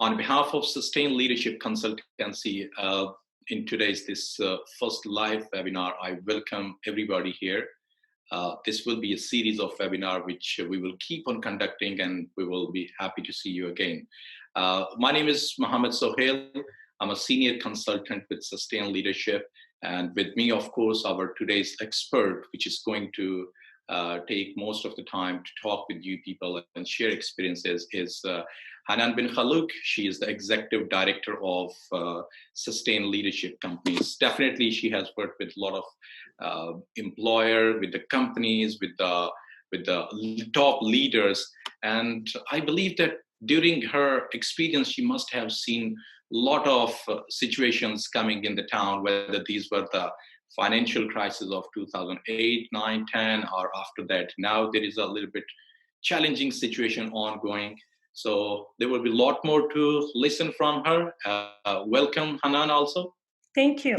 On behalf of Sustained Leadership Consultancy, in today's first live webinar, I welcome everybody here. This will be a series of webinar which we will keep on conducting, and we will be happy to see you again. My name is Mohammed Sohail. I'm a senior consultant with Sustained Leadership, and with me, of course, our today's expert, which is going to take most of the time to talk with you people and share experiences, is Hanane Benkhallouk. She is the executive director of Sustained Leadership Companies. Definitely, she has worked with a lot of employer, with the companies, with the top leaders, and I believe that during her experience, she must have seen a lot of situations coming in the town, whether these were the financial crisis of 2008, 9, 10, or after that. Now there is a little bit challenging situation ongoing. So there will be a lot more to listen from her. Welcome, Hanane, also. Thank you.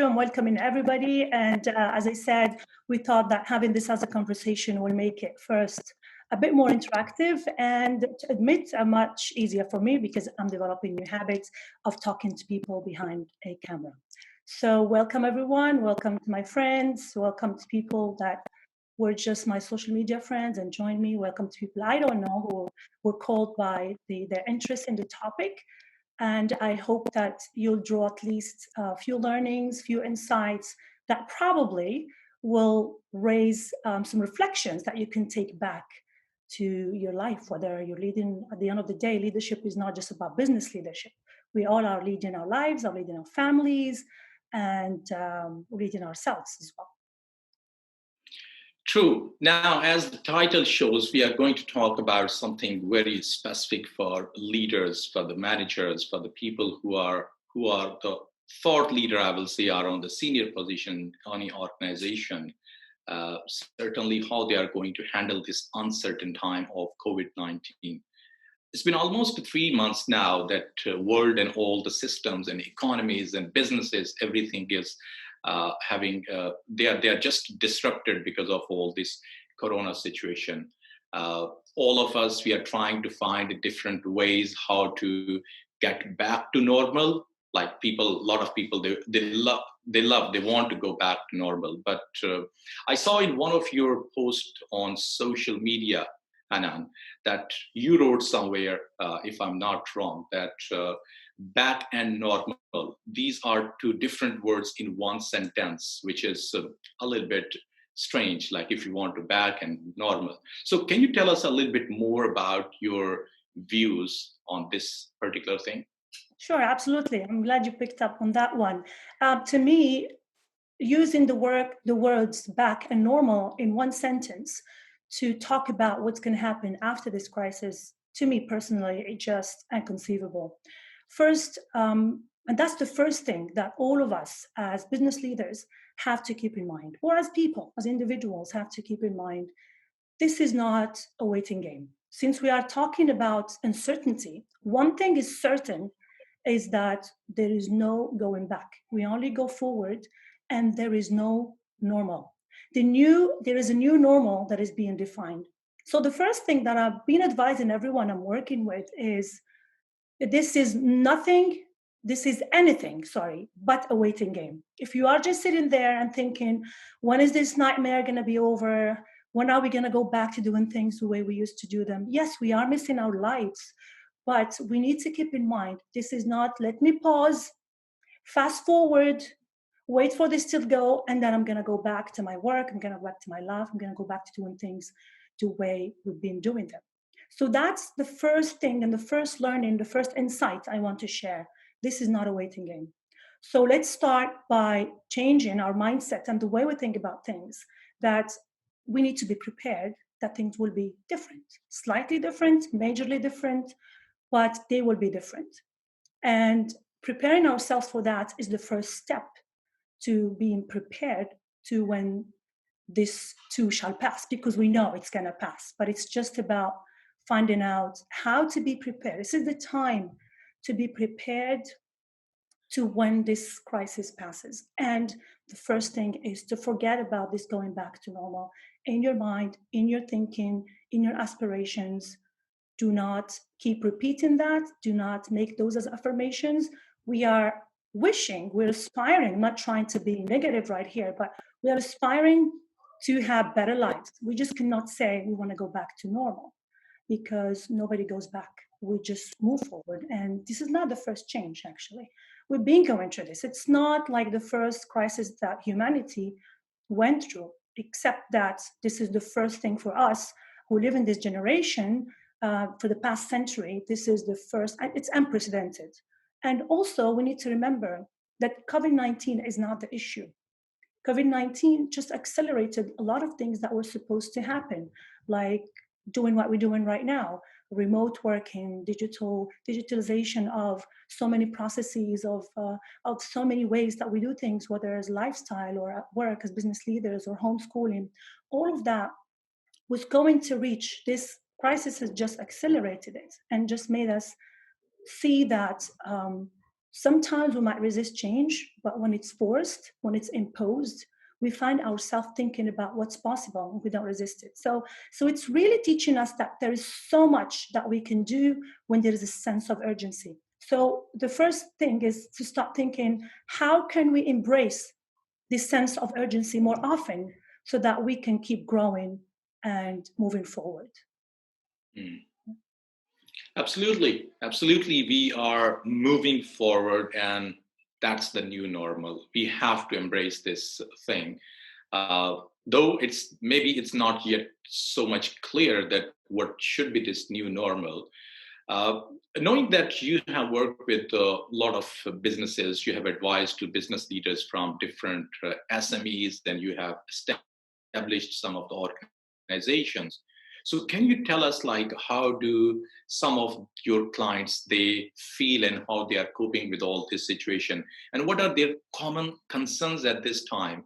I'm welcoming everybody. And as I said, we thought that having this as a conversation will make it first a bit more interactive, and to admit, much easier for me because I'm developing new habits of talking to people behind a camera. So welcome everyone, welcome to my friends, welcome to people that were just my social media friends and joined me, welcome to people I don't know who were called by their interest in the topic. And I hope that you'll draw at least a few learnings, few insights that probably will raise some reflections that you can take back to your life, whether you're leading. At the end of the day, leadership is not just about business leadership. We all are leading our lives, are leading our families, and leading ourselves as well. True. Now, as the title shows, we are going to talk about something very specific for leaders, for the managers, for the people who are the thought leader, I will say, are on the senior position on the organization. Certainly how they are going to handle this uncertain time of COVID-19. It's been almost 3 months now that world and all the systems and economies and businesses, everything is they are just disrupted because of all this corona situation. All of us, we are trying to find different ways how to get back to normal. Like a lot of people, they want to go back to normal. But I saw in one of your posts on social media, Hanane, that you wrote somewhere, if I'm not wrong, that back and normal, these are two different words in one sentence, which is a little bit strange, like if you want to back and normal. So can you tell us a little bit more about your views on this particular thing? Sure, absolutely. I'm glad you picked up on that one. To me, using the words back and normal in one sentence to talk about what's going to happen after this crisis, to me personally, it's just inconceivable. First, and that's the first thing that all of us as business leaders have to keep in mind, or as people, as individuals have to keep in mind. This is not a waiting game. Since we are talking about uncertainty, one thing is certain, is that there is no going back. We only go forward, and there is no normal. There is a new normal that is being defined. So the first thing that I've been advising everyone I'm working with is this is anything, but a waiting game. If you are just sitting there and thinking, when is this nightmare going to be over? When are we going to go back to doing things the way we used to do them? Yes, we are missing our lives. But we need to keep in mind, this is not, let me pause, fast forward, wait for this to go, and then I'm going to go back to my work, I'm going to go back to my life, I'm going to go back to doing things the way we've been doing them. So that's the first thing and the first learning, the first insight I want to share. This is not a waiting game. So let's start by changing our mindset and the way we think about things, that we need to be prepared that things will be different, slightly different, majorly different, but they will be different. And preparing ourselves for that is the first step to being prepared to when this too shall pass, because we know it's going to pass. But it's just about finding out how to be prepared. This is the time to be prepared to when this crisis passes. And the first thing is to forget about this going back to normal in your mind, in your thinking, in your aspirations. Do not keep repeating that. Do not make those as affirmations. We are wishing, we're aspiring, I'm not trying to be negative right here, but we are aspiring to have better lives. We just cannot say we want to go back to normal, because nobody goes back. We just move forward. And this is not the first change, actually. We've been going through this. It's not like the first crisis that humanity went through, except that this is the first thing for us who live in this generation. For the past century, this is the first, it's unprecedented. And also, we need to remember that COVID-19 is not the issue. COVID-19 just accelerated a lot of things that were supposed to happen, like doing what we're doing right now, remote working, digitalization of so many processes, of so many ways that we do things, whether it's lifestyle or at work as business leaders or homeschooling. All of that was going to reach. This crisis has just accelerated it and just made us see that sometimes we might resist change, but when it's forced, when it's imposed, we find ourselves thinking about what's possible and we don't resist it. So it's really teaching us that there is so much that we can do when there is a sense of urgency. So the first thing is to start thinking, how can we embrace this sense of urgency more often so that we can keep growing and moving forward? Mm. Absolutely. Absolutely. We are moving forward, and that's the new normal. We have to embrace this thing. Though it's not yet so much clear that what should be this new normal. Knowing that you have worked with a lot of businesses, you have advised to business leaders from different SMEs, then you have established some of the organizations. So can you tell us, like, how do some of your clients, they feel and how they are coping with all this situation? And what are their common concerns at this time?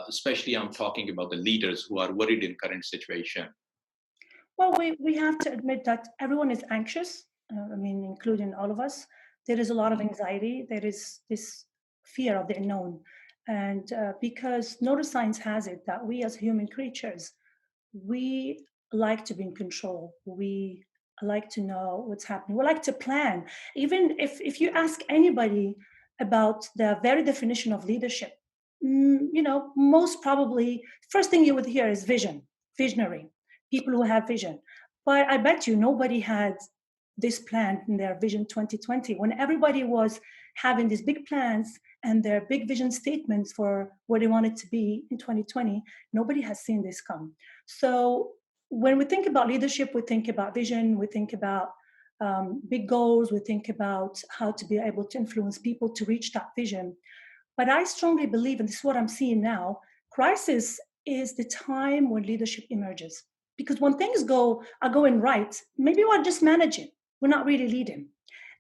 Especially I'm talking about the leaders who are worried in current situation. Well, we have to admit that everyone is anxious. Including all of us. There is a lot of anxiety. There is this fear of the unknown. And because neuroscience has it that we as human creatures, we like to be in control. We like to know what's happening. We like to plan. Even if you ask anybody about the very definition of leadership, most probably, first thing you would hear is vision, visionary, people who have vision. But I bet you nobody had this plan in their Vision 2020 when everybody was having these big plans and their big vision statements for where they wanted to be in 2020. Nobody has seen this come. So when we think about leadership, we think about vision, we think about big goals, we think about how to be able to influence people to reach that vision. But I strongly believe, and this is what I'm seeing now, crisis is the time when leadership emerges. Because when things are going right, maybe we're just managing. We're not really leading.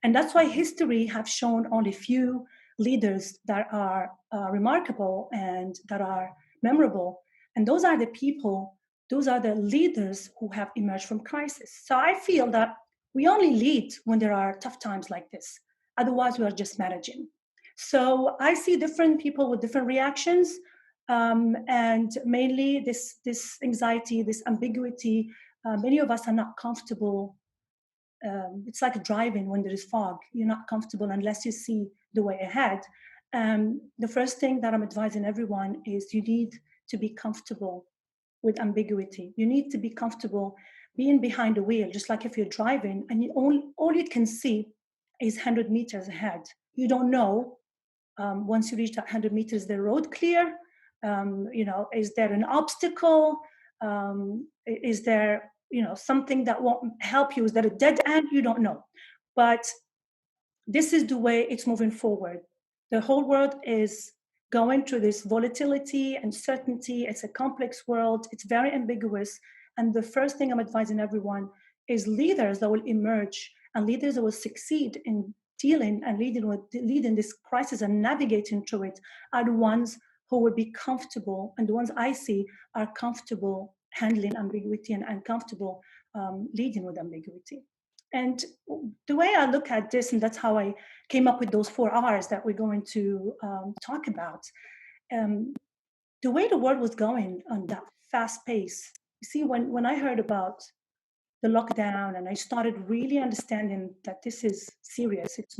And that's why history have shown only few leaders that are remarkable and that are memorable. And those are the people, those are the leaders who have emerged from crisis. So I feel that we only lead when there are tough times like this. Otherwise, we are just managing. So I see different people with different reactions, and mainly this anxiety, this ambiguity. Many of us are not comfortable. It's like driving when there is fog. You're not comfortable unless you see the way ahead. The first thing that I'm advising everyone is you need to be comfortable with ambiguity. You need to be comfortable being behind the wheel, just like if you're driving and all you can see is 100 meters ahead. You don't know once you reach that 100 meters, is the road clear? Is there an obstacle? Is there, something that won't help you? Is there a dead end? You don't know. But this is the way it's moving forward. The whole world is going through this volatility, uncertainty. It's a complex world. It's very ambiguous. And the first thing I'm advising everyone is leaders that will emerge and leaders that will succeed in dealing and leading this crisis and navigating through it are the ones who will be comfortable, and the ones I see are comfortable handling ambiguity and comfortable leading with ambiguity. And the way I look at this, and that's how I came up with those 4 R's that we're going to talk about. The way the world was going on that fast pace, you see, when I heard about the lockdown, and I started really understanding that this is serious. It's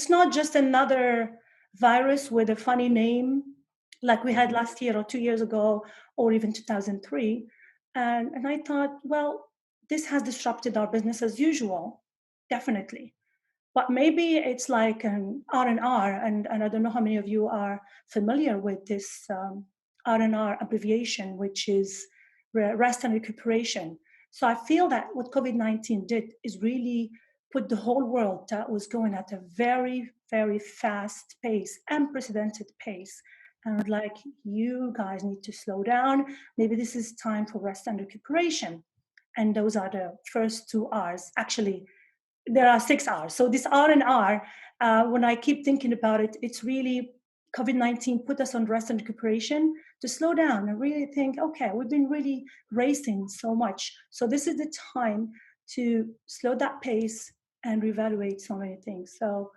not just another virus with a funny name like we had last year or 2 years ago or even 2003. And I thought, well, this has disrupted our business as usual, definitely. But maybe it's like an R&R, and I don't know how many of you are familiar with this R&R abbreviation, which is rest and recuperation. So I feel that what COVID-19 did is really put the whole world that was going at a very, very fast pace, unprecedented pace. And like, you guys need to slow down. Maybe this is time for rest and recuperation. And those are the first two R's. Actually, there are 6 R's. So this R&R, when I keep thinking about it, it's really COVID-19 put us on rest and recuperation to slow down and really think, okay, we've been really racing so much. So this is the time to slow that pace and reevaluate so many things. So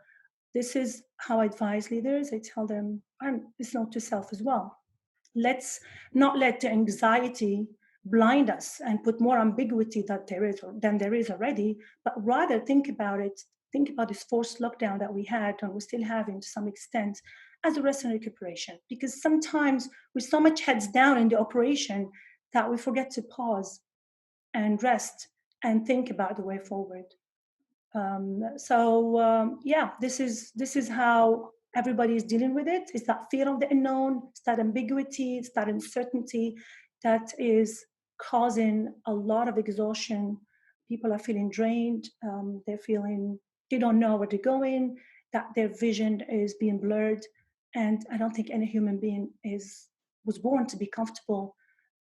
this is how I advise leaders. I tell them, and this note to self as well. Let's not let the anxiety blind us and put more ambiguity than there is already, but rather think about it. Think about this forced lockdown that we had and we're still having to some extent as a rest and recuperation. Because sometimes we're so much heads down in the operation that we forget to pause and rest and think about the way forward. Yeah, this is how everybody is dealing with it. It's that fear of the unknown, it's that ambiguity, it's that uncertainty that is causing a lot of exhaustion. People are feeling drained. They don't know where they're going, that their vision is being blurred. And I don't think any human being was born to be comfortable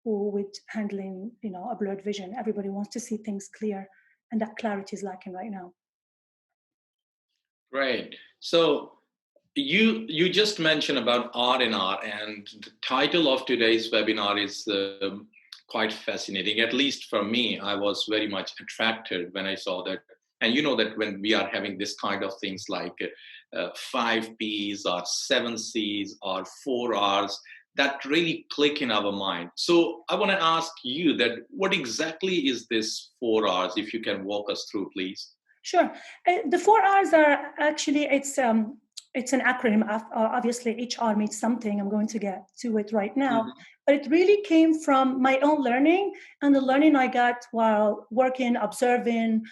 or with handling, a blurred vision. Everybody wants to see things clear, and that clarity is lacking right now. Great. So you just mentioned about R&R, and the title of today's webinar is quite fascinating. At least for me, I was very much attracted when I saw that. And you know that when we are having this kind of things like 5 Ps or 7 Cs or 4 Rs, that really click in our mind. So I want to ask you that what exactly is this 4 Rs, if you can walk us through, please? Sure. The 4 Rs are actually, it's an acronym. Obviously, each R means something. I'm going to get to it right now. Mm-hmm. But it really came from my own learning and the learning I got while working, observing,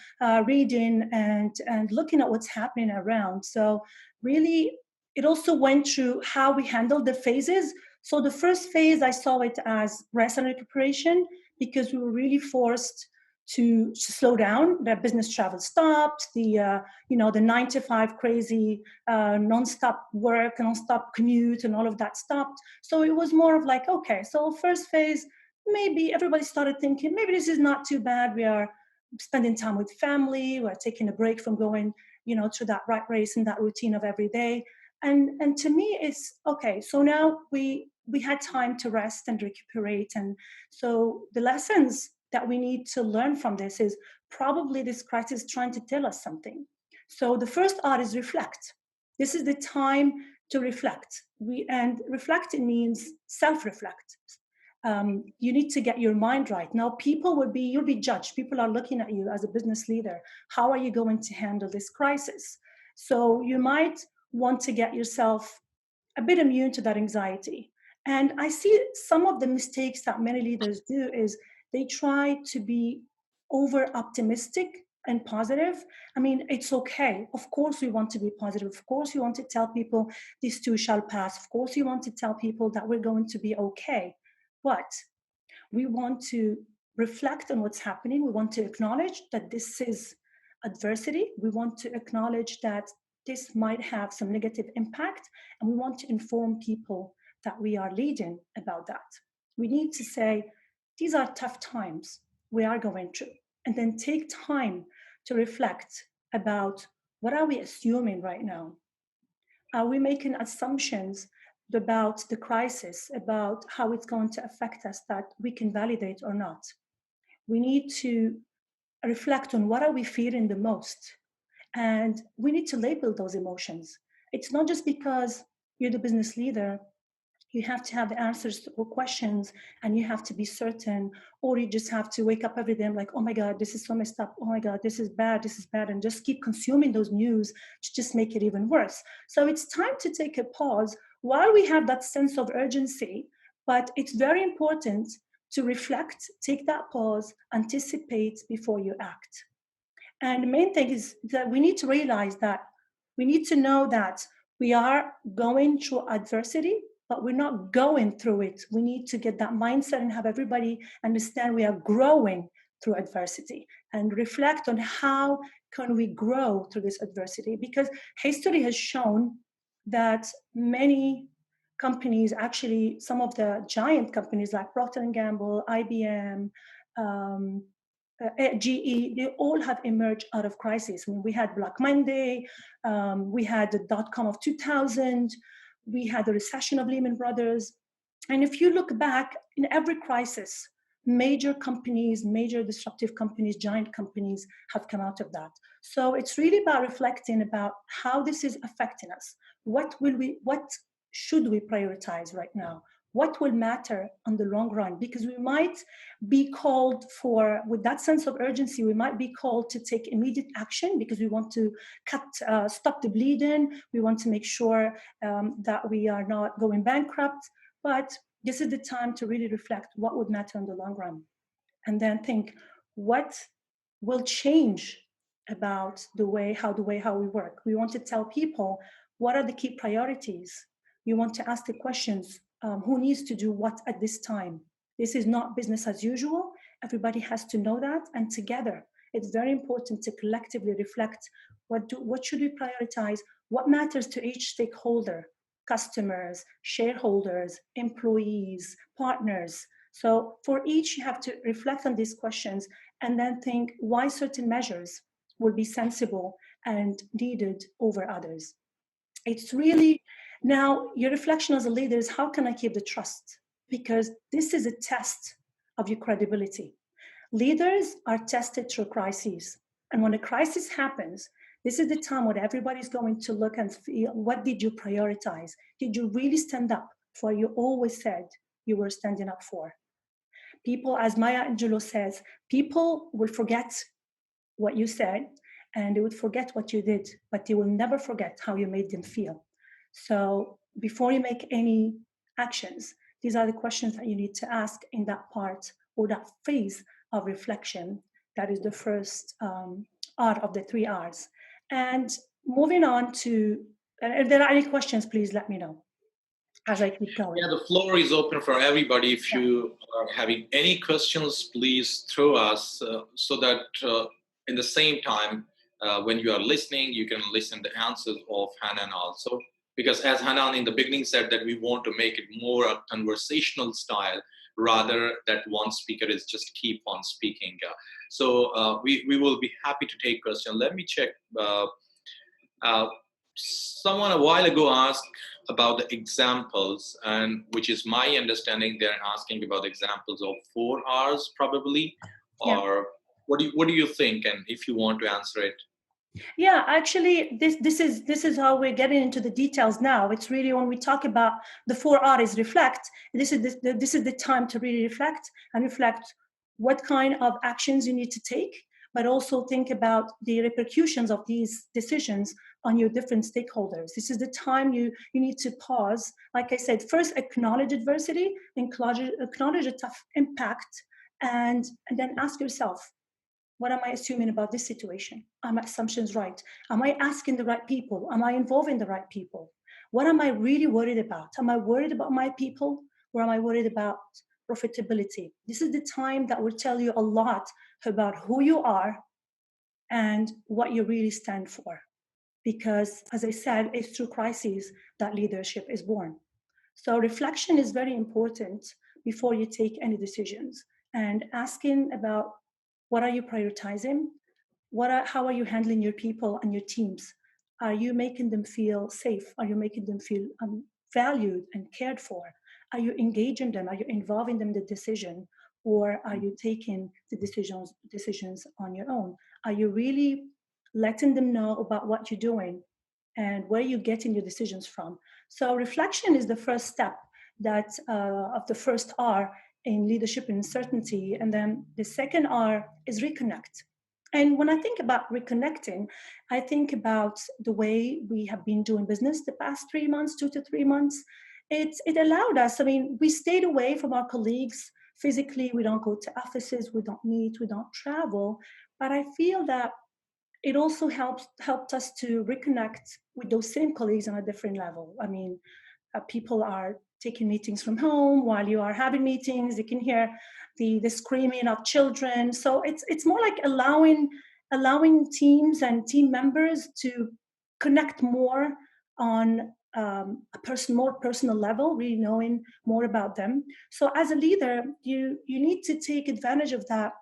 reading, and looking at what's happening around. So really, it also went through how we handled the phases. So the first phase, I saw it as rest and recuperation because we were really forced to slow down. The business travel stopped. The 9 to 5 crazy nonstop work, nonstop commute, and all of that stopped. So it was more of like, okay, so first phase, maybe everybody started thinking, maybe this is not too bad. We are spending time with family. We're taking a break from going, through that rat race and that routine of every day. And to me, it's okay. So now we had time to rest and recuperate. And so the lessons that we need to learn from this is probably this crisis trying to tell us something. So the first R is reflect. This is the time to reflect. And reflect, it means self-reflect. You need to get your mind right. Now, you'll be judged. People are looking at you as a business leader. How are you going to handle this crisis? So you might want to get yourself a bit immune to that anxiety. And I see some of the mistakes that many leaders do is they try to be over optimistic and positive. I mean, it's okay. Of course, we want to be positive. Of course, we want to tell people this too shall pass. Of course, we want to tell people that we're going to be okay. But we want to reflect on what's happening. We want to acknowledge that this is adversity. We want to acknowledge that this might have some negative impact. And we want to inform people that we are leading about that. We need to say, these are tough times we are going through, and then take time to reflect about what are we assuming right now? Are we making assumptions about the crisis, about how it's going to affect us that we can validate or not? We need to reflect on what are we fearing the most, and we need to label those emotions. It's not just because you're the business leader, You have to have the answers to all questions, and you have to be certain, or you just have to wake up every day and like, oh my God, this is so messed up. Oh my God, this is bad, and just keep consuming those news to just make it even worse. So it's time to take a pause while we have that sense of urgency, but it's very important to reflect, take that pause, anticipate before you act. And the main thing is that we need to realize that we need to know that we are going through adversity, but we're not going through it. We need to get that mindset and have everybody understand we are growing through adversity, and reflect on how can we grow through this adversity, because history has shown that many companies, actually some of the giant companies like Procter and Gamble, IBM, um, GE, they all have emerged out of crisis. I mean, we had Black Monday, we had the dot-com of 2000, we had the recession of Lehman Brothers. And if you look back, in every crisis, major companies, major disruptive companies, giant companies have come out of that. So it's really about reflecting about how this is affecting us. What should we prioritize right now? What will matter on the long run? Because we might be called for, with that sense of urgency, we might be called to take immediate action because we want to stop the bleeding. We want to make sure that we are not going bankrupt. But this is the time to really reflect what would matter in the long run. And then think, what will change about the way how we work? We want to tell people what are the key priorities. You want to ask the questions, who needs to do what at this time? This is not business as usual. Everybody has to know that. And together, it's very important to collectively reflect what should we prioritize, what matters to each stakeholder, customers, shareholders, employees, partners. So for each, you have to reflect on these questions and then think why certain measures will be sensible and needed over others. It's really, now your reflection as a leader is, how can I keep the trust? Because this is a test of your credibility. Leaders are tested through crises. And when a crisis happens, this is the time when everybody's going to look and feel, what did you prioritize? Did you really stand up for what you always said you were standing up for? People, as Maya Angelou says, people will forget what you said and they would forget what you did, but they will never forget how you made them feel. So before you make any actions, these are the questions that you need to ask in that part or that phase of reflection. That is the first R of the 3 R's. And moving on to, if there are any questions, please let me know as I keep going. Yeah, the floor is open for everybody. If you are having any questions, please throw us so that in the same time, when you are listening, you can listen to the answers of Hanane also. Because as Hanane in the beginning said that we want to make it more a conversational style rather that one speaker is just keep on speaking. So we will be happy to take questions. Let me check. Someone a while ago asked about the examples, and which is my understanding they're asking about examples of 4 R's probably, or what do you think? And if you want to answer it. Yeah, actually, this is how we're getting into the details now. It's really when we talk about the 4 R's reflect. This is the time to really reflect what kind of actions you need to take, but also think about the repercussions of these decisions on your different stakeholders. This is the time you need to pause. Like I said, first acknowledge adversity, acknowledge a tough impact, and then ask yourself, what am I assuming about this situation? Are my assumptions right? Am I asking the right people? Am I involving the right people? What am I really worried about? Am I worried about my people, or am I worried about profitability? This is the time that will tell you a lot about who you are and what you really stand for. Because, as I said, it's through crises that leadership is born. So reflection is very important before you take any decisions, and asking about, what are you prioritizing? How are you handling your people and your teams? Are you making them feel safe? Are you making them feel valued and cared for? Are you engaging them? Are you involving them in the decision? Or are you taking the decisions on your own? Are you really letting them know about what you're doing and where you're getting your decisions from? So reflection is the first step. of the first R in leadership and uncertainty. And then the second R is reconnect. And when I think about reconnecting, I think about the way we have been doing business the past 3 months, 2 to 3 months. It allowed us, I mean, we stayed away from our colleagues physically. We don't go to offices, we don't meet, we don't travel. But I feel that it also helped us to reconnect with those same colleagues on a different level. I mean, people are taking meetings from home while you are having meetings. You can hear the screaming of children. So it's more like allowing teams and team members to connect more on more personal level, really knowing more about them. So as a leader, you need to take advantage of that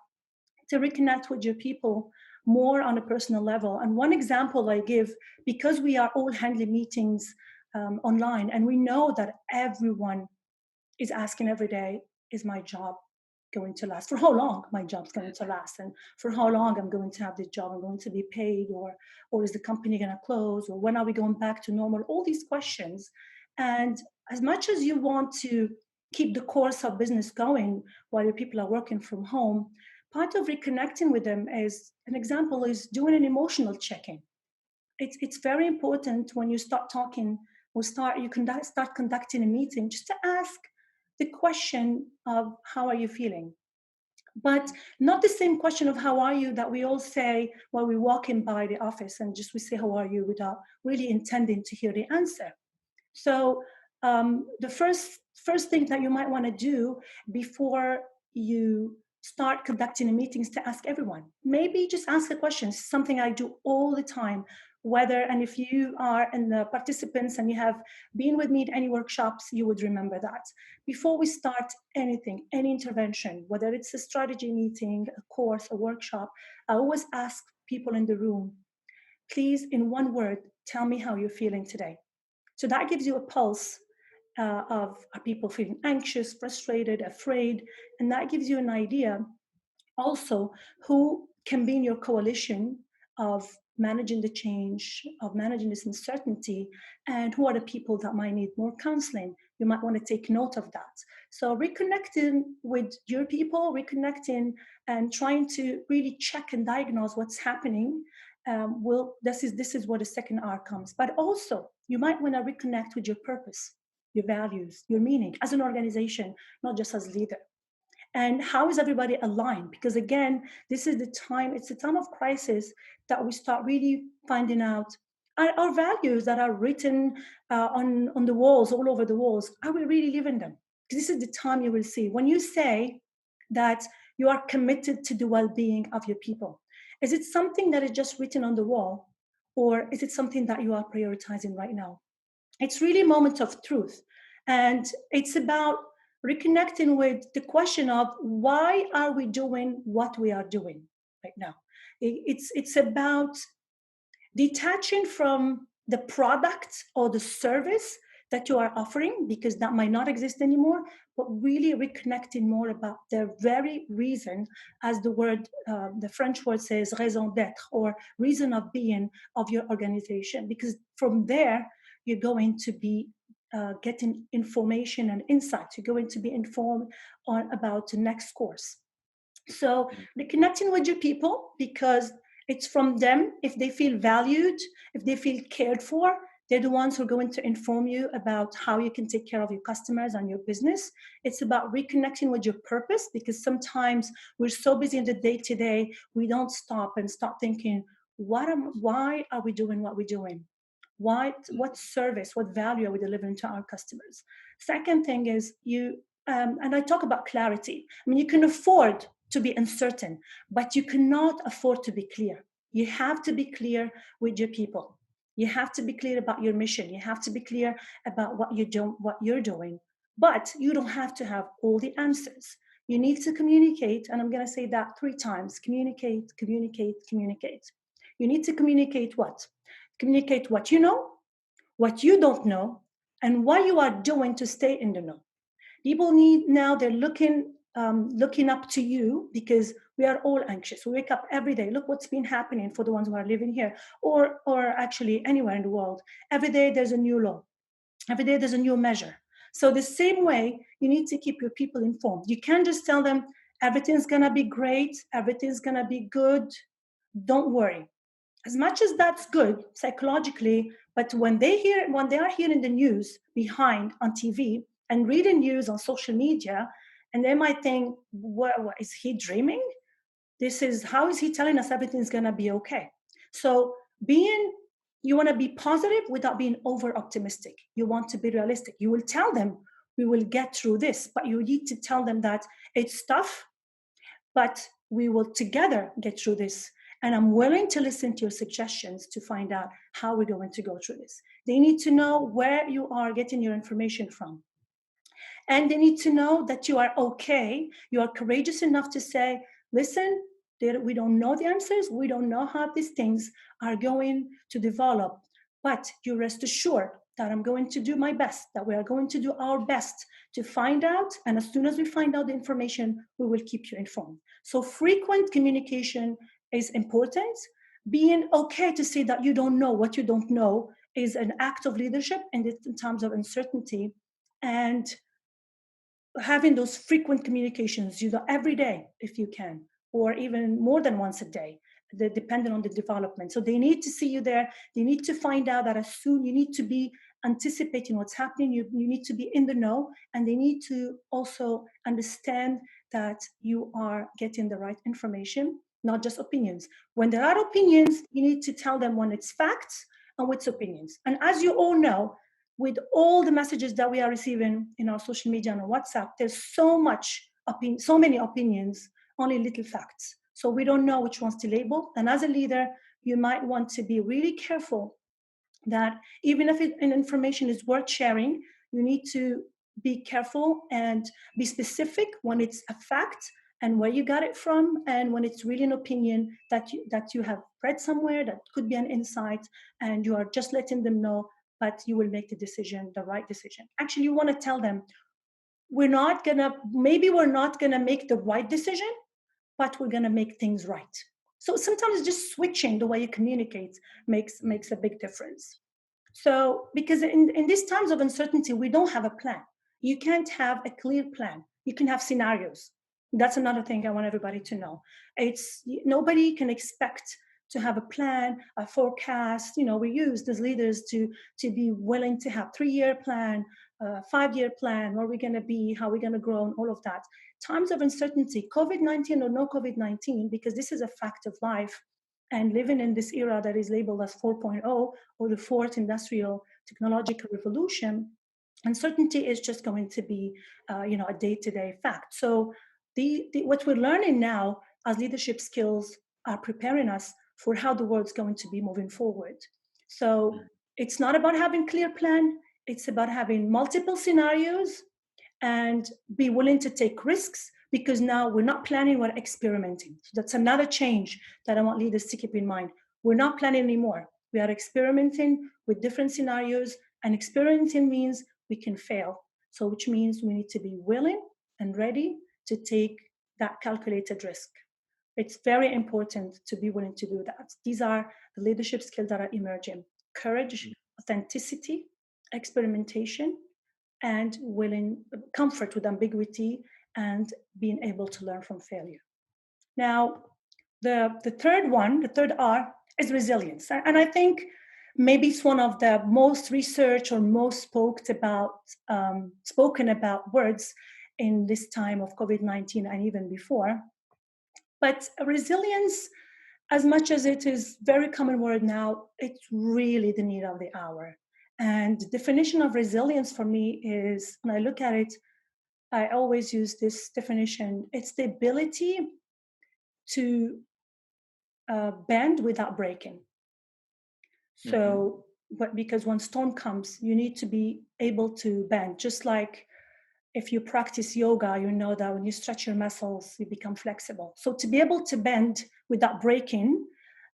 to reconnect with your people more on a personal level. And one example I give, because we are all handling meetings online, and we know that everyone is asking every day, is my job going to last? For how long my job's going to last? And for how long I'm going to have this job? I'm going to be paid, or is the company going to close? Or when are we going back to normal? All these questions. And as much as you want to keep the course of business going while your people are working from home, part of reconnecting with them, is an example, is doing an emotional check-in. It's very important when you start talking or start conducting a meeting, just to ask the question of how are you feeling, but not the same question of how are you that we all say while we walk in by the office, and just we say how are you without really intending to hear the answer. So the first thing that you might want to do before you start conducting a meeting is to ask everyone. Maybe just ask a question. Something I do all the time. And if you are in the participants and you have been with me at any workshops, you would remember that. Before we start anything, any intervention, whether it's a strategy meeting, a course, a workshop, I always ask people in the room, please, in one word, tell me how you're feeling today. So that gives you a pulse of, are people feeling anxious, frustrated, afraid? And that gives you an idea also who can be in your coalition of managing the change, of managing this uncertainty, and who are the people that might need more counseling. You might want to take note of that. So reconnecting with your people, reconnecting and trying to really check and diagnose what's happening. This is where the second R comes. But also, you might want to reconnect with your purpose, your values, your meaning as an organization, not just as leader. And how is everybody aligned? Because again, it's a time of crisis that we start really finding out our values that are written on the walls, all over the walls. Are we really living them? Because this is the time you will see. When you say that you are committed to the well-being of your people, is it something that is just written on the wall? Or is it something that you are prioritizing right now? It's really a moment of truth. And it's about reconnecting with the question of why are we doing what we are doing right now. It's about detaching from the product or the service that you are offering, because that might not exist anymore, but really reconnecting more about the very reason, as the French word says, raison d'être, or reason of being of your organization. Because from there, you're going to be getting information and insights. You're going to be informed about the next course. So reconnecting with your people, because it's from them. If they feel valued, if they feel cared for, they're the ones who are going to inform you about how you can take care of your customers and your business. It's about reconnecting with your purpose, because sometimes we're so busy in the day-to-day, we don't stop and start thinking, why are we doing what we're doing? What service, what value are we delivering to our customers? Second thing is and I talk about clarity. I mean, you can afford to be uncertain, but you cannot afford to be clear. You have to be clear with your people. You have to be clear about your mission. You have to be clear about what you're doing. But you don't have to have all the answers. You need to communicate, and I'm going to say that 3 times. Communicate, communicate, communicate. You need to communicate what? Communicate what you know, what you don't know, and what you are doing to stay in the know. People they're looking up to you, because we are all anxious. We wake up every day. Look what's been happening for the ones who are living here, or actually anywhere in the world. Every day there's a new law. Every day there's a new measure. So the same way, you need to keep your people informed. You can't just tell them everything's going to be great, everything's going to be good, don't worry. As much as that's good psychologically, but when they are hearing the news behind on TV and reading news on social media, and they might think, what is he dreaming? How is he telling us everything's going to be okay? So you want to be positive without being over optimistic. You want to be realistic. You will tell them, we will get through this, but you need to tell them that it's tough, but we will together get through this. And I'm willing to listen to your suggestions to find out how we're going to go through this. They need to know where you are getting your information from. And they need to know that you are okay. You are courageous enough to say, listen, we don't know the answers. We don't know how these things are going to develop. But you rest assured that I'm going to do my best, that we are going to do our best to find out. And as soon as we find out the information, we will keep you informed. So frequent communication is important. Being okay to say that you don't know what you don't know is an act of leadership in times of uncertainty. And having those frequent communications, every day if you can, or even more than once a day, depending on the development. So they need to see you there. They need to find out that as soon, you need to be anticipating what's happening. You need to be in the know, and they need to also understand that you are getting the right information, not just opinions. When there are opinions, you need to tell them when it's facts and what's opinions. And as you all know, with all the messages that we are receiving in our social media and on WhatsApp, there's so many opinions, only little facts. So we don't know which ones to label. And as a leader, you might want to be really careful that even if an information is worth sharing, you need to be careful and be specific when it's a fact and where you got it from, and when it's really an opinion that you have read somewhere, that could be an insight, and you are just letting them know, but you will make the right decision. Actually, you want to tell them, maybe we're not gonna make the right decision, but we're gonna make things right. So sometimes just switching the way you communicate makes a big difference. So because in these times of uncertainty, we don't have a plan. You can't have a clear plan. You can have scenarios. That's another thing I want everybody to know. Nobody can expect to have a plan, a forecast. We use as leaders to be willing to have 3-year plan, 5-year plan, where we're going to be, how we're going to grow, and all of that. Times of uncertainty, COVID-19 or no COVID-19, because this is a fact of life, and living in this era that is labeled as 4.0 or the fourth industrial technological revolution, uncertainty is just going to be a day-to-day fact. So what we're learning now as leadership skills are preparing us for how the world's going to be moving forward. So it's not about having clear plan, it's about having multiple scenarios and be willing to take risks, because now we're not planning, we're experimenting. So that's another change that I want leaders to keep in mind. We're not planning anymore. We are experimenting with different scenarios, and experimenting means we can fail. So which means we need to be willing and ready to take that calculated risk. It's very important to be willing to do that. These are the leadership skills that are emerging: courage, authenticity, experimentation, and comfort with ambiguity, and being able to learn from failure. Now, the third R is resilience. And I think maybe it's one of the most researched or most spoken about words in this time of COVID-19 and even before. But resilience, as much as it is a very common word now, it's really the need of the hour. And the definition of resilience for me is, when I look at it, I always use this definition. It's the ability to bend without breaking. So, but because when storm comes, you need to be able to bend. Just like if you practice yoga, you know that when you stretch your muscles, you become flexible. So to be able to bend without breaking,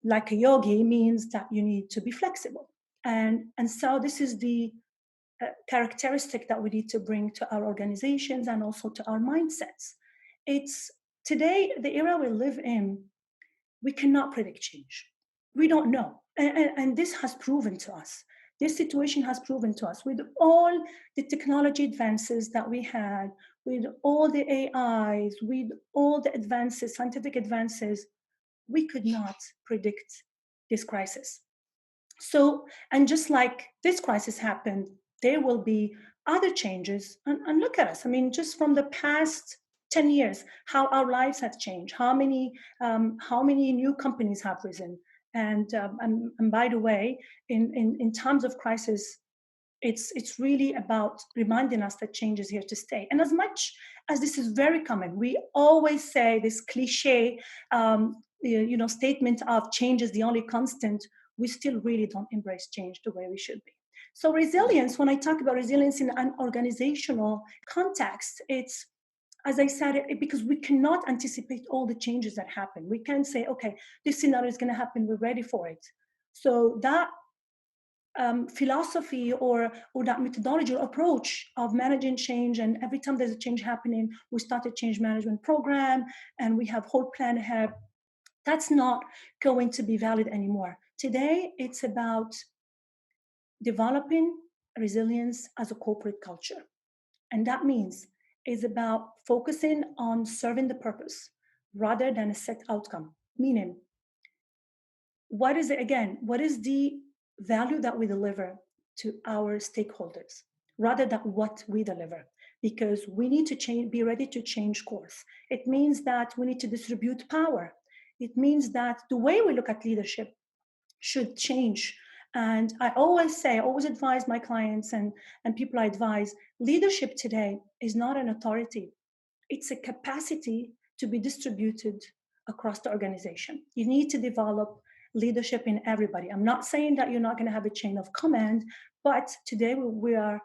like a yogi, means that you need to be flexible. And so this is the characteristic that we need to bring to our organizations and also to our mindsets. It's today, the era we live in, we cannot predict change. We don't know. And this has proven to us This situation has proven to us, with all the technology advances that we had, with all the AIs, with all the advances, scientific advances, we could not predict this crisis. So, and just like this crisis happened, there will be other changes. And look at us. I mean, just from the past 10 years, how our lives have changed, how many new companies have risen. And by the way, in times of crisis, it's really about reminding us that change is here to stay. And as much as this is very common, we always say this cliche, statement of change is the only constant. We still really don't embrace change the way we should be. So resilience, when I talk about resilience in an organizational context, it's, as I said, because we cannot anticipate all the changes that happen. We can't say, okay, this scenario is going to happen, we're ready for it. So that philosophy or that methodology or approach of managing change, and every time there's a change happening, we start a change management program and we have whole plan ahead. That's not going to be valid anymore. Today, it's about developing resilience as a corporate culture. And that means it's about focusing on serving the purpose rather than a set outcome. Meaning, what is the value that we deliver to our stakeholders rather than what we deliver? Because we need to be ready to change course. It means that we need to distribute power. It means that the way we look at leadership should change. And I always advise my clients and people I advise, leadership today is not an authority. It's a capacity to be distributed across the organization. You need to develop leadership in everybody. I'm not saying that you're not going to have a chain of command, but today we are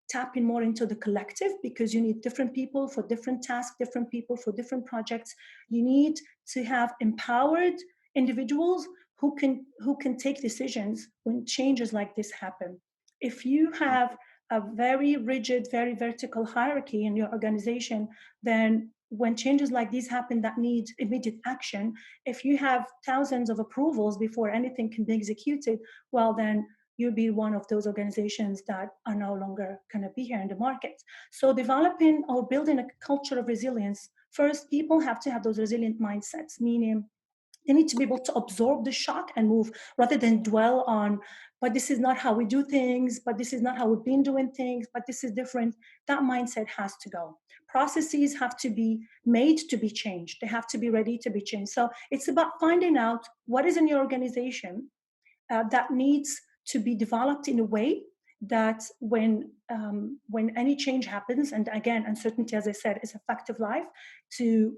tapping more into the collective, because you need different people for different tasks, different people for different projects. You need to have empowered individuals who can take decisions when changes like this happen. If you have a very rigid, very vertical hierarchy in your organization, then when changes like these happen that need immediate action, if you have thousands of approvals before anything can be executed, well, then you'll be one of those organizations that are no longer going to be here in the market. So developing or building a culture of resilience, first, people have to have those resilient mindsets, meaning they need to be able to absorb the shock and move rather than dwell on, but this is not how we do things, but this is not how we've been doing things, but this is different. That mindset has to go. Processes have to be made to be changed. They have to be ready to be changed. So it's about finding out what is in your organization that needs to be developed in a way that when any change happens, and again, uncertainty, as I said, is a fact of life, to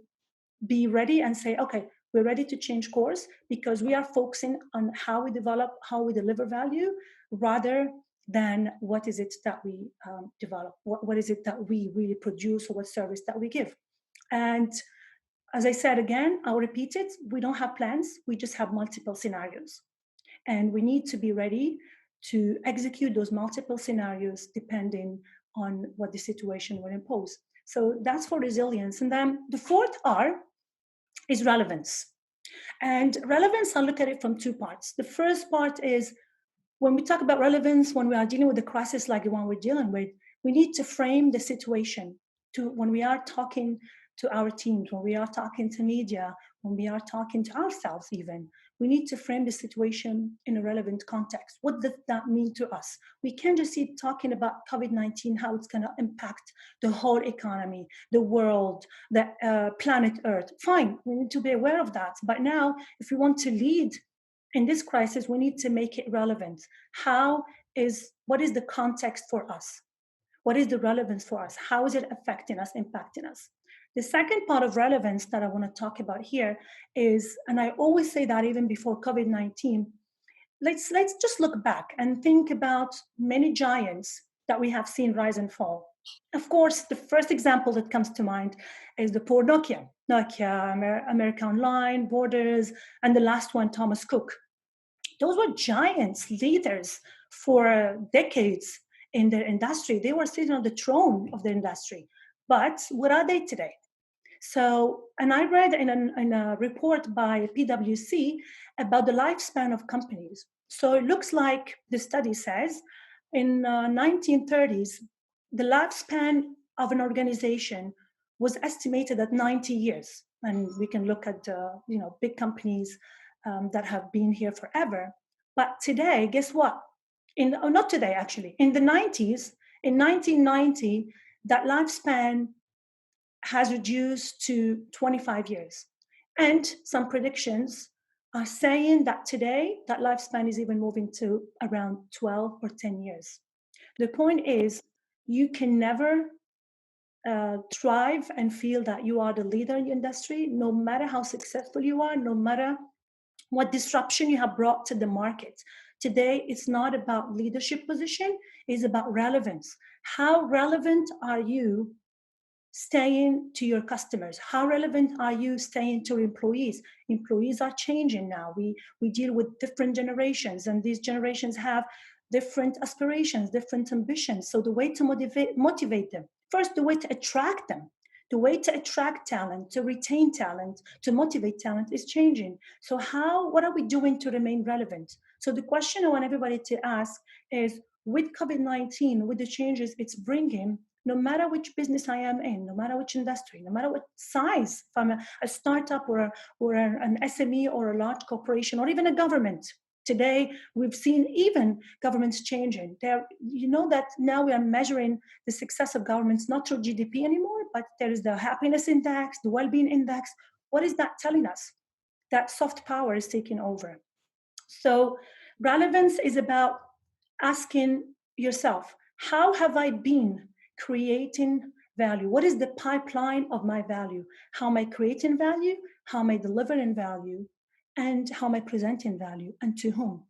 be ready and say, okay, we're ready to change course because we are focusing on how we develop, how we deliver value, rather than what is it that we develop, what is it that we really produce, or what service that we give. And as I said again, I'll repeat it, we don't have plans, we just have multiple scenarios. And we need to be ready to execute those multiple scenarios depending on what the situation will impose. So that's for resilience. And then the fourth R is relevance. And relevance, I'll look at it from two parts. The first part is, when we talk about relevance, when we are dealing with a crisis like the one we're dealing with, we need to frame the situation to when we are talking to our teams, when we are talking to media, when we are talking to ourselves even, we need to frame the situation in a relevant context. What does that mean to us? We can't just keep talking about COVID-19, how it's going to impact the whole economy, the world, the planet Earth. Fine, we need to be aware of that. But now, if we want to lead in this crisis, we need to make it relevant. What is the context for us? What is the relevance for us? How is it affecting us, impacting us? The second part of relevance that I want to talk about here is, and I always say that even before COVID-19, let's just look back and think about many giants that we have seen rise and fall. Of course, the first example that comes to mind is the poor Nokia, America Online, Borders, and the last one, Thomas Cook. Those were giants, leaders for decades in their industry. They were sitting on the throne of the industry. But what are they today? So, and I read in a report by PwC about the lifespan of companies. So it looks like the study says in 1930s, the lifespan of an organization was estimated at 90 years. And we can look at big companies that have been here forever. But today, guess what? Not today, actually. In the 90s, in 1990, that lifespan has reduced to 25 years. And some predictions are saying that today, that lifespan is even moving to around 12 or 10 years. The point is, you can never thrive and feel that you are the leader in the industry, no matter how successful you are, no matter what disruption you have brought to the market. Today, it's not about leadership position, it's about relevance. How relevant are you staying to your customers? How relevant are you staying to employees? Employees are changing now. We deal with different generations, and these generations have different aspirations, different ambitions. So the way to motivate them, first, the way to attract them, the way to attract talent, to retain talent, to motivate talent is changing. So what are we doing to remain relevant? So the question I want everybody to ask is, with COVID-19, with the changes it's bringing, no matter which business I am in, no matter which industry, no matter what size, if I'm a startup or an SME or a large corporation or even a government. Today, we've seen even governments changing. You know that now we are measuring the success of governments not through GDP anymore, but there is the happiness index, the well-being index. What is that telling us? That soft power is taking over. So relevance is about asking yourself, how have I been creating value? What is the pipeline of my value? How am I creating value? How am I delivering value? And how am I presenting value? And to whom?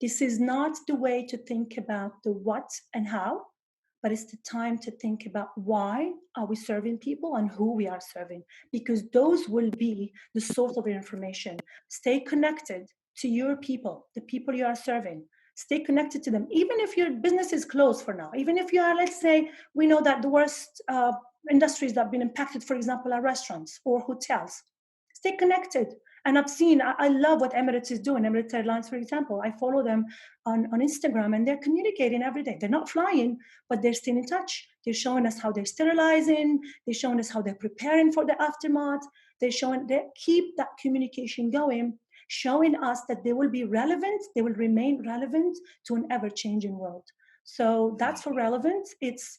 This is not the way to think about the what and how, but it's the time to think about why are we serving people and who we are serving, because those will be the source of your information. Stay connected to your people, the people you are serving. Stay connected to them, even if your business is closed for now, even if you are, let's say, we know that the worst industries that have been impacted, for example, are restaurants or hotels. Stay connected. And I've seen, I love what Emirates is doing. Emirates Airlines, for example, I follow them on Instagram, and they're communicating every day. They're not flying, but they're still in touch. They're showing us how they're sterilizing. They're showing us how they're preparing for the aftermath. They keep that communication going, showing us that they will be relevant, they will remain relevant to an ever-changing world. So that's for relevance. It's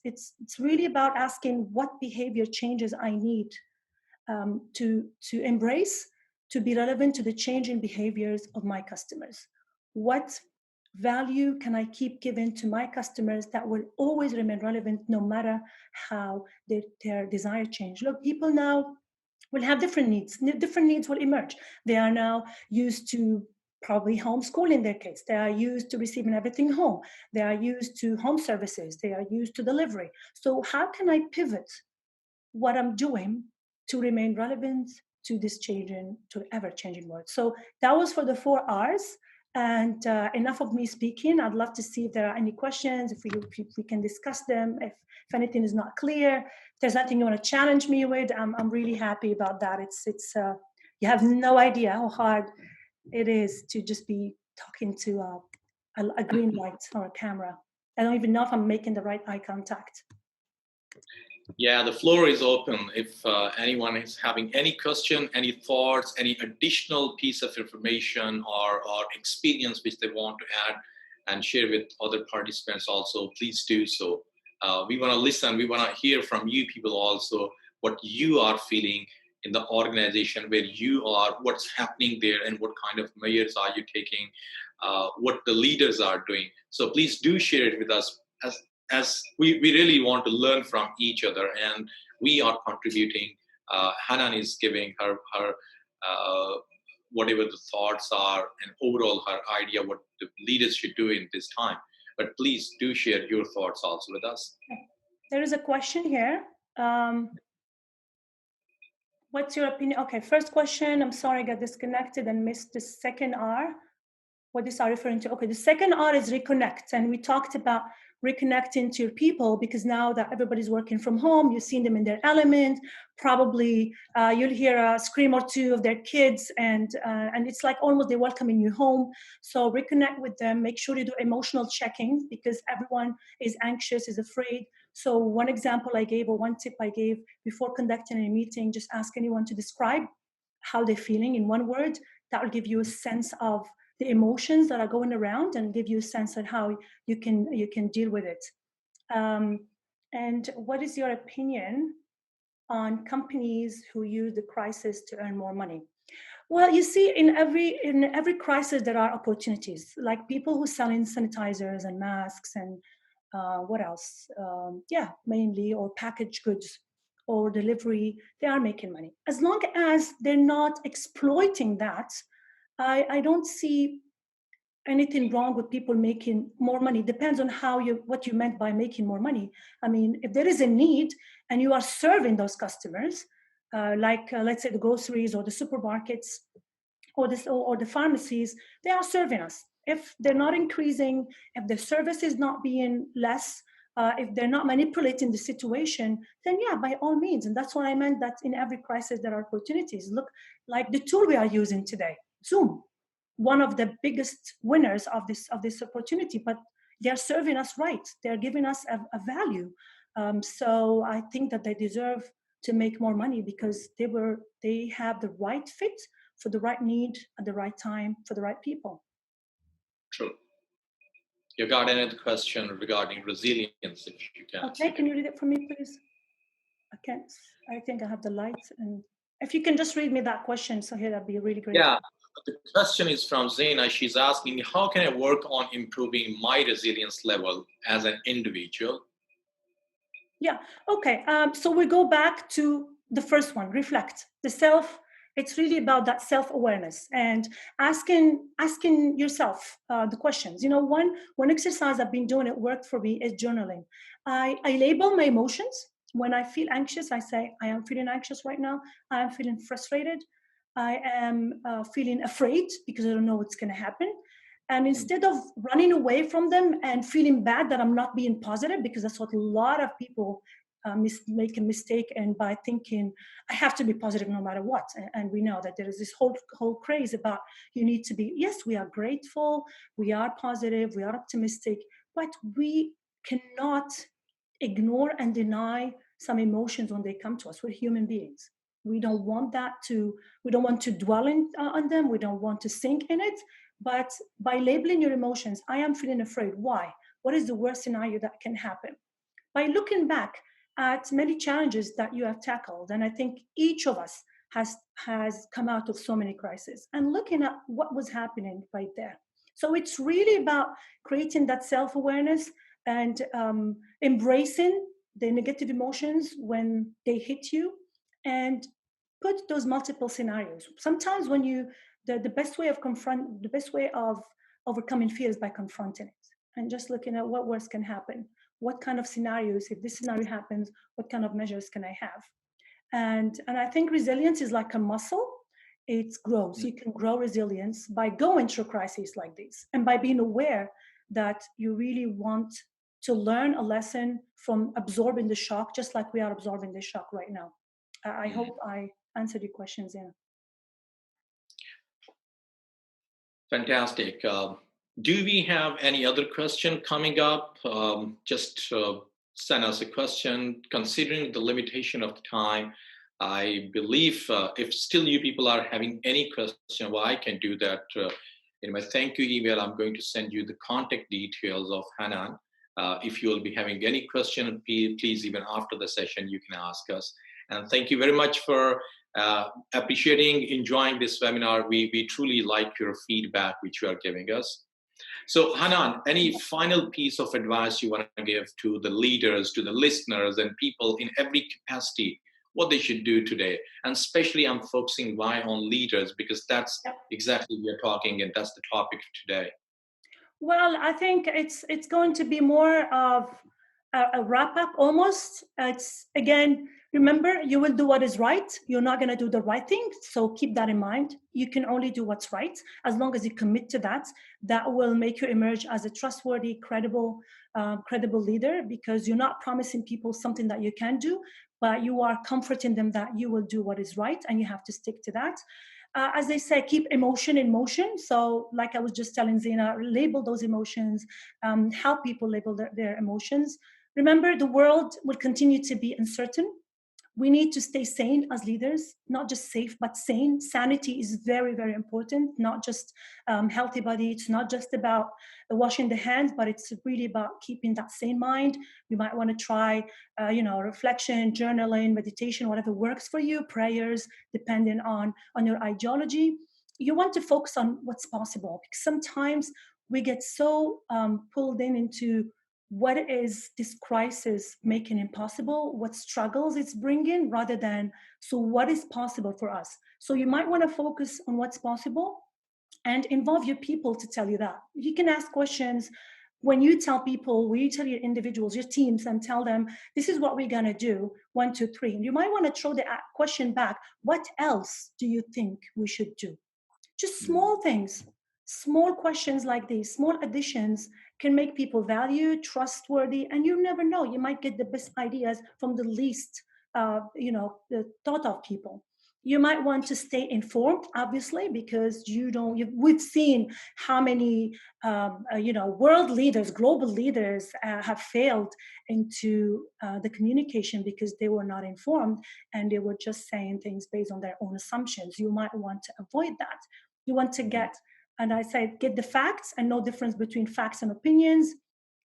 really about asking what behavior changes I need to embrace, to be relevant to the changing behaviors of my customers. What value can I keep giving to my customers that will always remain relevant no matter how their desire change? Look, people now will have different needs. Different needs will emerge. They are now used to probably homeschool in their case. They are used to receiving everything home. They are used to home services. They are used to delivery. So how can I pivot what I'm doing to remain relevant to this ever-changing world? So that was for the 4 R's. And enough of me speaking. I'd love to see if there are any questions, if we can discuss them, if anything is not clear, if there's anything you want to challenge me with, I'm really happy about that. It's you have no idea how hard it is to just be talking to a green light or a camera. I don't even know if I'm making the right eye contact. Yeah, the floor is open. If anyone is having any question, any thoughts, any additional piece of information or experience which they want to add and share with other participants also, please do so. We want to listen. We want to hear from you people also, what you are feeling in the organization where you are, what's happening there, and what kind of measures are you taking, what the leaders are doing. So please do share it with us, as we really want to learn from each other, and we are contributing. Hanane is giving her whatever the thoughts are and overall her idea what the leaders should do in this time. But please do share your thoughts also with us. There is a question here. What's your opinion? Okay, first question. I'm sorry I got disconnected and missed the second R. What is R referring to? Okay, the second R is reconnect. And we talked about reconnecting to your people, because now that everybody's working from home, you've seen them in their element. Probably you'll hear a scream or two of their kids, and it's like almost they're welcoming you home. So reconnect with them. Make sure you do emotional checking, because everyone is anxious, is afraid. So one example I gave, or one tip I gave before conducting a meeting, just ask anyone to describe how they're feeling in one word. That will give you a sense of the emotions that are going around, and give you a sense of how you can deal with it. And what is your opinion on companies who use the crisis to earn more money? Well, you see, in every crisis there are opportunities. Like people who sell in sanitizers and masks and what else? Mainly, or packaged goods or delivery. They are making money as long as they're not exploiting that. I don't see anything wrong with people making more money. Depends on what you meant by making more money. I mean, if there is a need and you are serving those customers, let's say the groceries or the supermarkets or the pharmacies, they are serving us. If they're not increasing, if the service is not being less, if they're not manipulating the situation, then yeah, by all means. And that's what I meant, that in every crisis there are opportunities. Look, like the tool we are using today, Zoom, one of the biggest winners of this opportunity, but they're serving us right. They're giving us a value. So I think that they deserve to make more money, because they have the right fit for the right need at the right time for the right people. True. You got another question regarding resilience, if you can. Okay, can you read it for me, please? I can't. I think I have the lights, and if you can just read me that question, so here, that'd be really great. Yeah, the question is from Zaina. She's asking, how can I work on improving my resilience level as an individual? Yeah, okay. So we go back to the first one, reflect. The self, it's really about that self-awareness and asking yourself the questions. You know, one exercise I've been doing, it worked for me, is journaling. I label my emotions. When I feel anxious, I say, I am feeling anxious right now. I am feeling frustrated. I am feeling afraid because I don't know what's going to happen. And instead of running away from them and feeling bad that I'm not being positive, because that's what a lot of people make a mistake, and by thinking I have to be positive no matter what. And we know that there is this whole craze about you need to be, yes, we are grateful, we are positive, we are optimistic, but we cannot ignore and deny some emotions when they come to us. We're human beings. We don't want to dwell on them. We don't want to sink in it. But by labeling your emotions, I am feeling afraid. Why? What is the worst scenario that can happen? By looking back at many challenges that you have tackled, and I think each of us has come out of so many crises, and looking at what was happening right there. So it's really about creating that self-awareness and embracing the negative emotions when they hit you, and put those multiple scenarios. Sometimes when the best way of overcoming fear is by confronting it and just looking at what worse can happen. What kind of scenarios, if this scenario happens, what kind of measures can I have? And I think resilience is like a muscle. It grows. You can grow resilience by going through crises like this, and by being aware that you really want to learn a lesson from absorbing the shock, just like we are absorbing the shock right now. I hope I answered your questions, yeah. Fantastic. Do we have any other question coming up? Just send us a question. Considering the limitation of the time, I believe if still you people are having any question, well, I can do that. In my thank you email, I'm going to send you the contact details of Hanane. If you will be having any question, please, even after the session, you can ask us. And thank you very much for appreciating, enjoying this webinar. We truly like your feedback, which you are giving us. So Hanane, any final piece of advice you want to give to the leaders, to the listeners, and people in every capacity, what they should do today? And especially I'm focusing why on leaders, because that's exactly we're talking, and that's the topic today. Well, I think it's going to be more of a wrap up almost. It's, again, Remember, you will do what is right. You're not going to do the right thing. So keep that in mind. You can only do what's right as long as you commit to that. That will make you emerge as a trustworthy, credible leader, because you're not promising people something that you can do, but you are comforting them that you will do what is right, and you have to stick to that. As they say, keep emotion in motion. So, like I was just telling Zena, label those emotions, help people label their emotions. Remember, the world will continue to be uncertain. We need to stay sane as leaders, not just safe, but sane. Sanity is very, very important, not just healthy body. It's not just about washing the hands, but it's really about keeping that sane mind. You might want to try, reflection, journaling, meditation, whatever works for you, prayers, depending on your ideology. You want to focus on what's possible, because sometimes we get so pulled into what is this crisis making impossible, what struggles it's bringing, rather than, so what is possible for us. So you might want to focus on what's possible and involve your people to tell you that. You can ask questions when you tell people, when you tell your individuals, your teams, and tell them, this is what we're going to do, 1, 2, 3. And you might want to throw the question back, what else do you think we should do? Just small things, small questions like these, small additions can make people valued, trustworthy, and you never know. You might get the best ideas from the least, the thought of people. You might want to stay informed, obviously, because we've seen how many, world leaders, global leaders have failed into the communication because they were not informed and they were just saying things based on their own assumptions. You might want to avoid that. You want to get, and I said, get the facts and know difference between facts and opinions.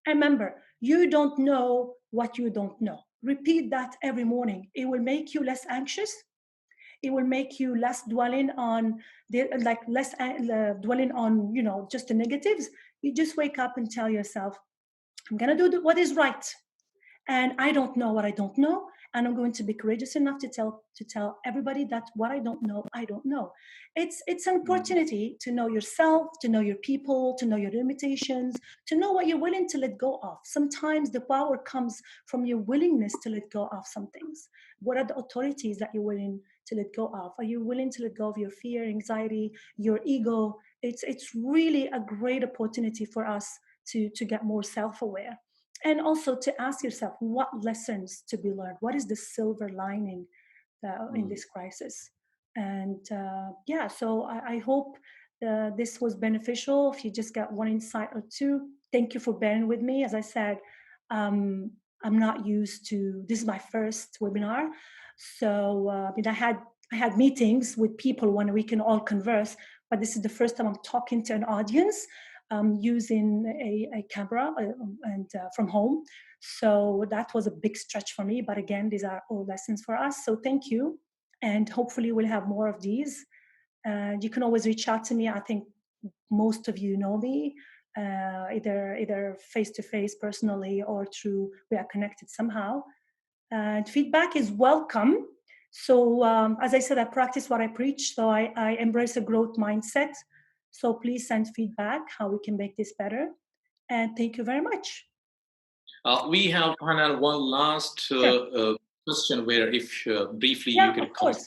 And remember, you don't know what you don't know. Repeat that every morning. It will make you less anxious. It will make you less dwelling on dwelling on just the negatives. You just wake up and tell yourself, I'm gonna do what is right, and I don't know what I don't know, and I'm going to be courageous enough to tell everybody that what I don't know, I don't know. It's an opportunity to know yourself, to know your people, to know your limitations, to know what you're willing to let go of. Sometimes the power comes from your willingness to let go of some things. What are the authorities that you're willing to let go of? Are you willing to let go of your fear, anxiety, your ego? It's really a great opportunity for us to get more self-aware. And also to ask yourself, what lessons to be learned? What is the silver lining in this crisis? And so I hope this was beneficial. If you just got one insight or two, thank you for bearing with me. As I said, I'm not used to, this is my first webinar. So I had meetings with people when we can all converse, but this is the first time I'm talking to an audience. Using a camera and from home. So that was a big stretch for me. But again, these are all lessons for us. So thank you. And hopefully we'll have more of these. You can always reach out to me. I think most of you know me, either face-to-face personally or through, we are connected somehow. And feedback is welcome. So as I said, I practice what I preach. So I embrace a growth mindset. So please send feedback how we can make this better. And thank you very much. We have, Hanane, one last question where if briefly you could comment.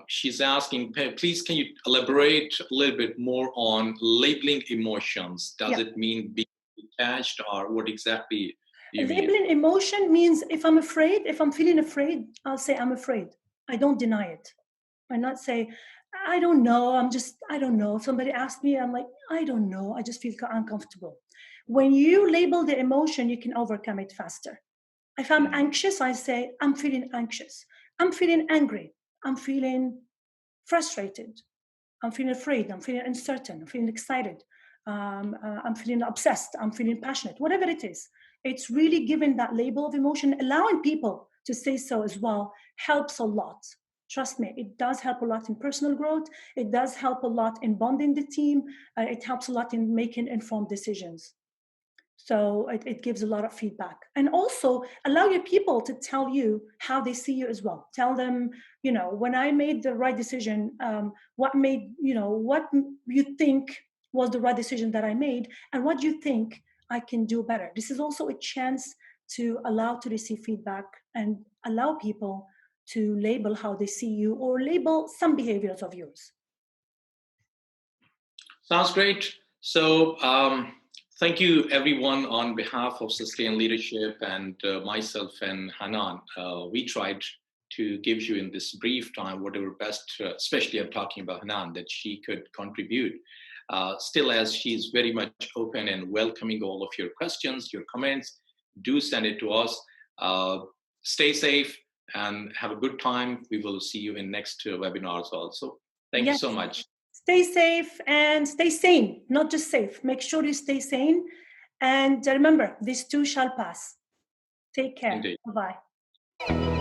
She's asking, please, can you elaborate a little bit more on labeling emotions? Does it mean being detached, or what exactly do you mean? Labeling emotion means if I'm afraid, if I'm feeling afraid, I'll say I'm afraid. I don't deny it. I not say, I don't know, I don't know. If somebody asks me, I'm like, I don't know. I just feel uncomfortable. When you label the emotion, you can overcome it faster. If I'm anxious, I say, I'm feeling anxious. I'm feeling angry. I'm feeling frustrated. I'm feeling afraid. I'm feeling uncertain. I'm feeling excited. I'm feeling obsessed. I'm feeling passionate. Whatever it is, it's really giving that label of emotion, allowing people to say so as well, helps a lot. Trust me, it does help a lot in personal growth. It does help a lot in bonding the team. It helps a lot in making informed decisions. So it gives a lot of feedback. And also allow your people to tell you how they see you as well. Tell them, when I made the right decision, what you think was the right decision that I made, and what you think I can do better. This is also a chance to allow to receive feedback and allow people to label how they see you or label some behaviors of yours. Sounds great. So thank you, everyone, on behalf of Sustained Leadership and myself and Hanane. We tried to give you in this brief time whatever best, especially I'm talking about Hanane, that she could contribute. Still, as she's very much open and welcoming all of your questions, your comments, do send it to us. Stay safe and have a good time. We will see you in next webinars also. Thank you so much. Stay safe and stay sane, not just safe. Make sure you stay sane. And remember, this too shall pass. Take care. Indeed. Bye-bye.